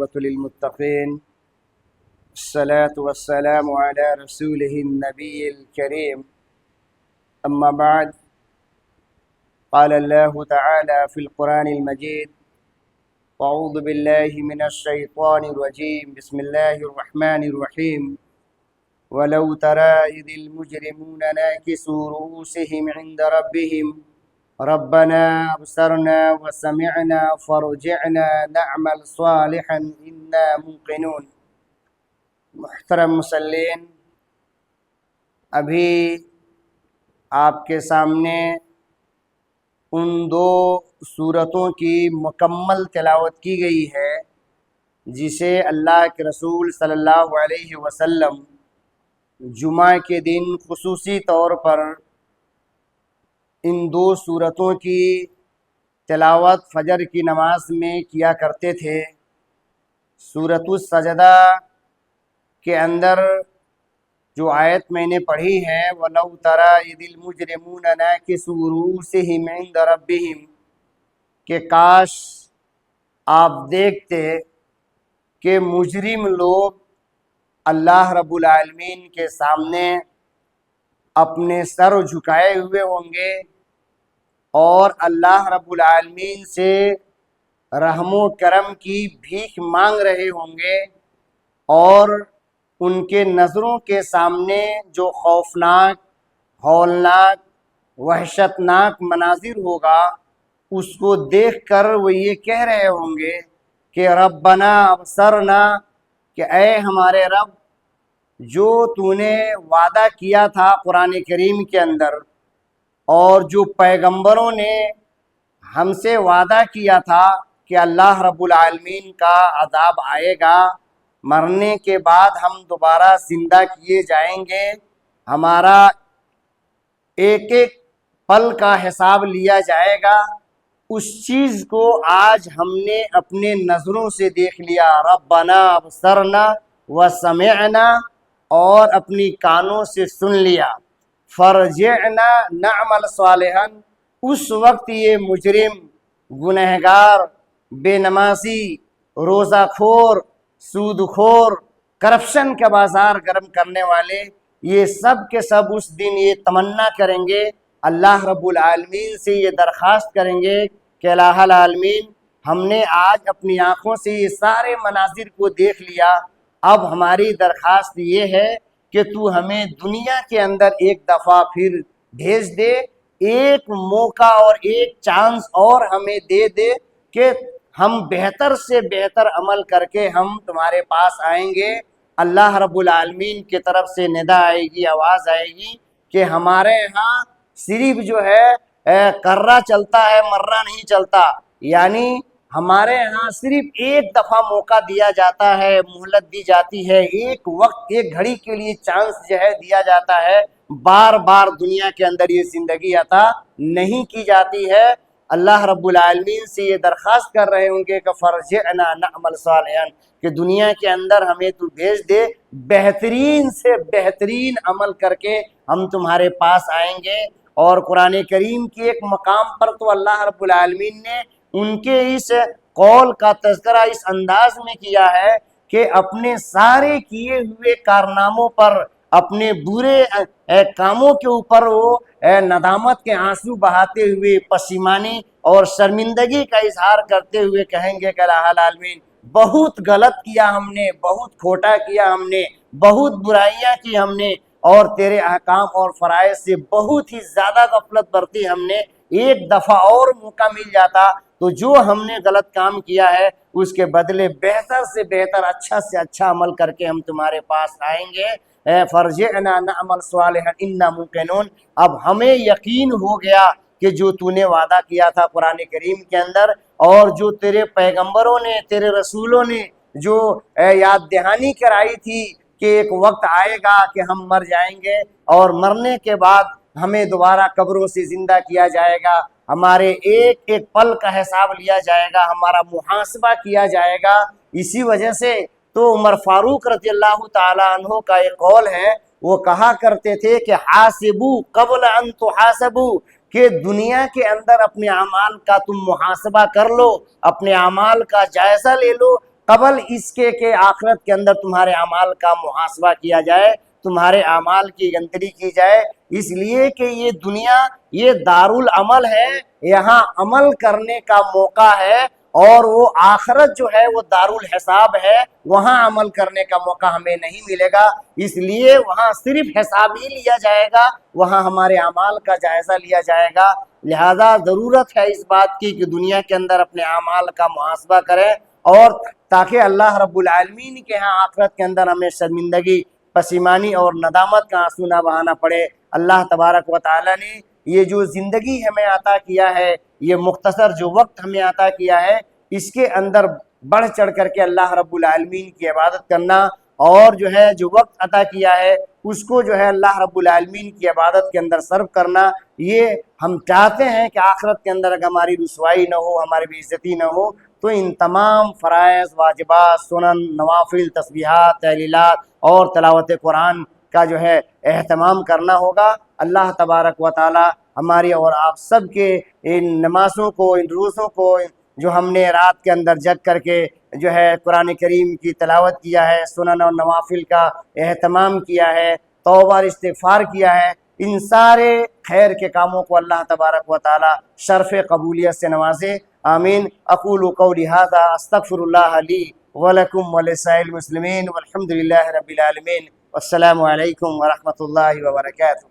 للمتقين الصلاة والسلام على رسوله النبي الكريم أما بعد قال الله تعالى في القرآن المجيد أعوذ بالله من الشيطان الرجيم بسم الله الرحمن الرحيم ولو ترى إذ المجرمون ناكسوا رؤوسهم عند ربهم ربنا أبصرنا وسمعنا فارجعنا نعمل صالحا إنا موقنون۔ محترم مسلین، ابھی آپ کے سامنے ان دو سورتوں کی مکمل تلاوت کی گئی ہے جسے اللہ کے رسول صلی اللہ علیہ وسلم جمعہ کے دن خصوصی طور پر ان دو سورتوں کی تلاوت فجر کی نماز میں کیا کرتے تھے۔ سورۃ السجدہ کے اندر جو آیت میں نے پڑھی ہے وَلَوْ تَرَىٰ إِذِ الْمُجْرِمُونَ نَاكِسُوا رُؤُوسِهِمْ عِندَ رَبِّهِمْ کہ کاش آپ دیکھتے کہ مجرم لوگ اللہ رب العالمین کے سامنے اپنے سر جھکائے ہوئے ہوں گے اور اللہ رب العالمین سے رحم و کرم کی بھیک مانگ رہے ہوں گے، اور ان کے نظروں کے سامنے جو خوفناک، ہولناک، وحشتناک مناظر ہوگا اس کو دیکھ کر وہ یہ کہہ رہے ہوں گے کہ ربنا ابصرنا، کہ اے ہمارے رب، جو تو نے وعدہ کیا تھا قرآن کریم کے اندر اور جو پیغمبروں نے ہم سے وعدہ کیا تھا کہ اللہ رب العالمین کا عذاب آئے گا، مرنے کے بعد ہم دوبارہ زندہ کیے جائیں گے، ہمارا ایک ایک پل کا حساب لیا جائے گا، اس چیز کو آج ہم نے اپنے نظروں سے دیکھ لیا۔ ربنا ابصرنا وسمعنا، اور اپنی کانوں سے سن لیا۔ فرجعنا نعمل صالحا، اس وقت یہ مجرم، گنہگار، بے نمازی، روزہ خور، سود خور، کرپشن کا بازار گرم کرنے والے، یہ سب کے سب اس دن یہ تمنا کریں گے، اللہ رب العالمین سے یہ درخواست کریں گے کہ الہ العالمین، ہم نے آج اپنی آنکھوں سے یہ سارے مناظر کو دیکھ لیا، اب ہماری درخواست یہ ہے کہ تو ہمیں دنیا کے اندر ایک دفعہ پھر بھیج دے، ایک موقع اور ایک چانس اور ہمیں دے دے کہ ہم بہتر سے بہتر عمل کر کے ہم تمہارے پاس آئیں گے۔ اللہ رب العالمین کی طرف سے ندا آئے گی، آواز آئے گی کہ ہمارے ہاں صرف جو ہے کرہ چلتا ہے، مرہ نہیں چلتا، یعنی ہمارے ہاں صرف ایک دفعہ موقع دیا جاتا ہے، مہلت دی جاتی ہے، ایک وقت، ایک گھڑی کے لیے چانس جو ہے دیا جاتا ہے، بار بار دنیا کے اندر یہ زندگی عطا نہیں کی جاتی ہے۔ اللہ رب العالمین سے یہ درخواست کر رہے ہوں گے کہ فرجعنا نعمل صالحا، کہ دنیا کے اندر ہمیں تو بھیج دے، بہترین سے بہترین عمل کر کے ہم تمہارے پاس آئیں گے۔ اور قرآن کریم کی ایک مقام پر تو اللہ رب العالمین نے ان کے اس قول کا تذکرہ اس انداز میں کیا ہے کہ اپنے سارے کیے ہوئے کارناموں پر، اپنے برے کاموں کے اوپر وہ ندامت کے آنسو بہاتے ہوئے، پشیمانی اور شرمندگی کا اظہار کرتے ہوئے کہیں گے کہ الہ العالمین، بہت غلط کیا ہم نے، بہت کھوٹا کیا ہم نے، بہت برائیاں کی ہم نے، اور تیرے احکام اور فرائض سے بہت ہی زیادہ غفلت برتی ہم نے، ایک دفعہ اور موقع مل جاتا تو جو ہم نے غلط کام کیا ہے اس کے بدلے بہتر سے بہتر، اچھا سے اچھا عمل کر کے ہم تمہارے پاس آئیں گے۔ فرجعنا نعمل صالحا انا موقنون، اب ہمیں یقین ہو گیا کہ جو تو نے وعدہ کیا تھا قرآن کریم کے اندر، اور جو تیرے پیغمبروں نے، تیرے رسولوں نے جو یاد دہانی کرائی تھی کہ ایک وقت آئے گا کہ ہم مر جائیں گے اور مرنے کے بعد ہمیں دوبارہ قبروں سے زندہ کیا جائے گا، ہمارے ایک ایک پل کا حساب لیا جائے گا، ہمارا محاسبہ کیا جائے گا۔ اسی وجہ سے تو عمر فاروق رضی اللہ تعالیٰ عنہ کا ایک قول ہے، وہ کہا کرتے تھے کہ حاسبو قبل ان تحاسبو، کہ دنیا کے اندر اپنے اعمال کا تم محاسبہ کر لو، اپنے اعمال کا جائزہ لے لو قبل اس کے کہ آخرت کے اندر تمہارے اعمال کا محاسبہ کیا جائے، تمہارے اعمال کی گنتری کی جائے، اس لیے کہ یہ دنیا یہ دارالعمل ہے، یہاں عمل کرنے کا موقع ہے، اور وہ آخرت جو ہے وہ دارالحساب ہے، وہاں عمل کرنے کا موقع ہمیں نہیں ملے گا، اس لیے وہاں صرف حساب ہی لیا جائے گا، وہاں ہمارے اعمال کا جائزہ لیا جائے گا۔ لہذا ضرورت ہے اس بات کی کہ دنیا کے اندر اپنے اعمال کا محاسبہ کریں، اور تاکہ اللہ رب العالمین کے ہاں آخرت کے اندر ہمیں شرمندگی، پشیمانی اور ندامت کا آنسو نہ بہانا پڑے۔ اللہ تبارک و تعالیٰ نے یہ جو زندگی ہمیں عطا کیا ہے، یہ مختصر جو وقت ہمیں عطا کیا ہے، اس کے اندر بڑھ چڑھ کر کے اللہ رب العالمین کی عبادت کرنا، اور جو ہے جو وقت عطا کیا ہے اس کو جو ہے اللہ رب العالمین کی عبادت کے اندر صرف کرنا، یہ ہم چاہتے ہیں کہ آخرت کے اندر اگر ہماری رسوائی نہ ہو، ہماری بے عزتی نہ ہو، تو ان تمام فرائض، واجبات، سنن، نوافل، تسبیحات، تحلیلات اور تلاوت قرآن کا جو ہے اہتمام کرنا ہوگا۔ اللہ تبارک و تعالی ہماری اور آپ سب کے ان نمازوں کو، ان روزوں کو جو ہم نے رات کے اندر جگ کر کے جو ہے قرآن کریم کی تلاوت کیا ہے، سنن اور نوافل کا اہتمام کیا ہے، توبہ اور استغفار کیا ہے، ان سارے خیر کے کاموں کو اللہ تبارک و تعالی شرف قبولیت سے نوازے۔ آمین۔ اقول قولی ھذا استغفر اللہ لی ولکم ولسائر المسلمین والحمد للہ رب العالمین۔ والسلام علیکم ورحمۃ اللہ وبرکاتہ۔